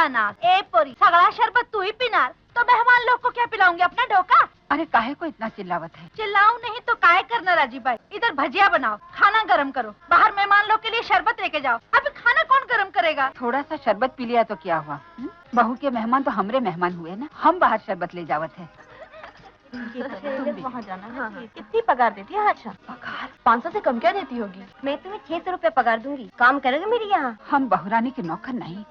अनार, ए पोरी, सगळा शरबत तू ही पीनार तो मेहमान लोग को क्या पिलाऊंगी? अपना ढोका? अरे काहे को इतना चिल्लावत है? चिल्लाऊं नहीं तो काय करना राजीबाई? इधर भजिया बनाओ, खाना गरम करो, बाहर मेहमान लोग के लिए शरबत लेके जाओ। अभी खाना कौन गरम करेगा? थोड़ा सा शरबत पी लिया तो क्या हुआ? बहू के मेहमान तो हमरे मेहमान हुए ना, हम बाहर शरबत ले जावत है। वहाँ जाना है। हाँ। कितनी पगार देती है आशा? पगार 500 से कम क्या देती होगी? मैं तुम्हें 600 रुपए पगार दूंगी, काम करोगे मेरी यहाँ? हम बहुरानी के नौकर नहीं,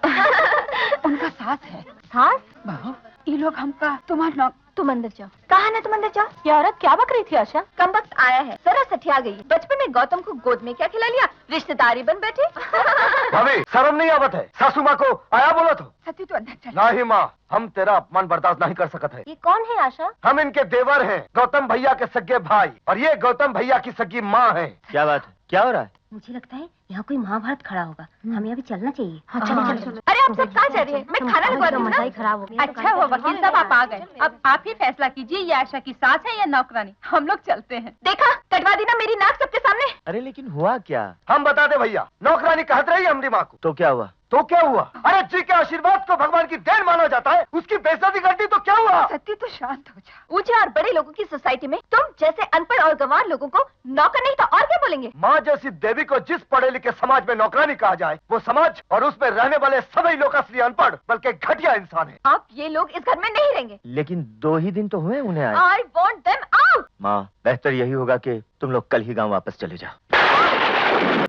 उनका सास है। सास? बहू ये लोग हमका तुम्हार नौकर। तुम अंदर जाओ। कहा ना तुम अंदर जाओ। ये औरत क्या बक रही थी आशा? कम वक्त आया है, जरा सठिया गई। बचपन में गौतम को गोद में क्या खिला लिया, रिश्तेदारी बन बैठे। भाभी शर्म नहीं आवत है? सासू माँ को आया बोला तो? सती तो अंदर चल। नहीं माँ, हम तेरा अपमान बर्दाश्त नहीं कर सकते है। ये कौन है आशा? हम इनके देवर हैं, गौतम भैया के सगे भाई, और ये गौतम भैया की सगी माँ है। क्या बात है? क्या हो रहा है? मुझे लगता है यहाँ कोई महाभारत खड़ा होगा, हमें अभी चलना चाहिए। हाँ, चलो। अरे आप सब कहाँ जा रही है? मैं खाना लगवा दूँ। मजा ही खराब हो गया। अच्छा हुआ वकील साहब आप आ गए। अब आप ही फैसला कीजिए, ये आशा की सास है या नौकरानी? हम लोग चलते हैं। देखा, कटवा दी ना मेरी नाक सबके सामने। अरे लेकिन हुआ क्या? हम बता दे भैया, नौकरानी कहत रही है हमारी माँ को। तो क्या हुआ? तो क्या हुआ? अरे जी के आशीर्वाद को भगवान की देन माना जाता है, उसकी बेइज्जती कर दी तो क्या हुआ? सती तो शांत हो जा। ऊंचे और बड़े लोगों की सोसाइटी में तुम जैसे अनपढ़ और गंवार लोगों को नौकर नहीं तो और क्या बोलेंगे? माँ जैसी देवी को जिस पढ़े लिखे समाज में नौकरानी कहा जाए, वो समाज और उसमें रहने वाले सभी लोग असली अनपढ़ बल्कि घटिया इंसान है। अब ये लोग इस घर में नहीं रहेंगे। लेकिन 2 ही दिन तो हुए उन्हें आए। I want them out। माँ बेहतर यही होगा कि तुम लोग कल ही गांव वापस चले जाओ।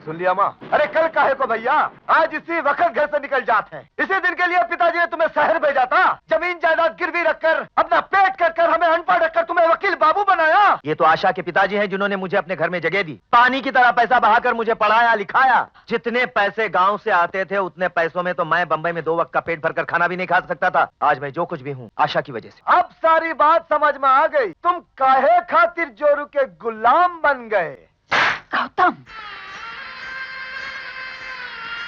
सुन लिया माँ? अरे कल काहे को भैया, आज इसी वक्त घर से निकल जाते हैं। इसी दिन के लिए पिताजी ने तुम्हें शहर भेजा था, जमीन जायदाद गिरवी रखकर, अपना पेट कर हमें अनपढ़ रखकर तुम्हें वकील बाबू बनाया। ये तो आशा के पिताजी हैं जिन्होंने मुझे अपने घर में जगह दी, पानी की तरह पैसा बहाकर मुझे पढ़ाया लिखाया। जितने पैसे गांव से आते थे उतने पैसों में तो मैं बंबई में 2 वक्त का पेट भरकर खाना भी नहीं खा सकता था। आज मैं जो कुछ भी हूँ आशा की वजह से। अब सारी बात समझ में आ गई, तुम काहे खातिर जोरू के गुलाम बन गए। गौतम